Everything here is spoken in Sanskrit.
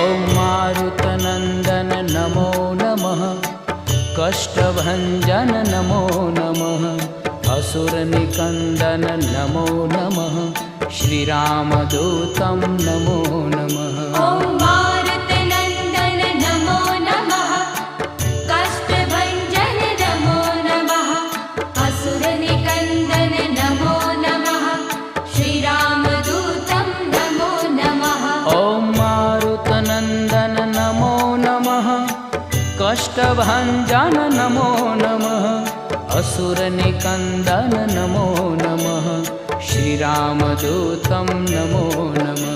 ॐ मारुतनन्दन नमो नमः, कष्टभञ्जन नमो नमः, असुरनिकन्दन नमो नमः, श्रीरामदूतं नमो नमः। ॐ मारुतनन्दन नमो नमः, कष्टभञ्जन नमो नमः, असुरनिकन्दन नमो नमः, श्रीरामदूतं नमो नमः। ॐ मारुतनन्दन नमो नमः, कष्टभञ्जन नमो नमः, असुरनिकन्दन नमो नमः, श्रीरामदूतं नमो नमः।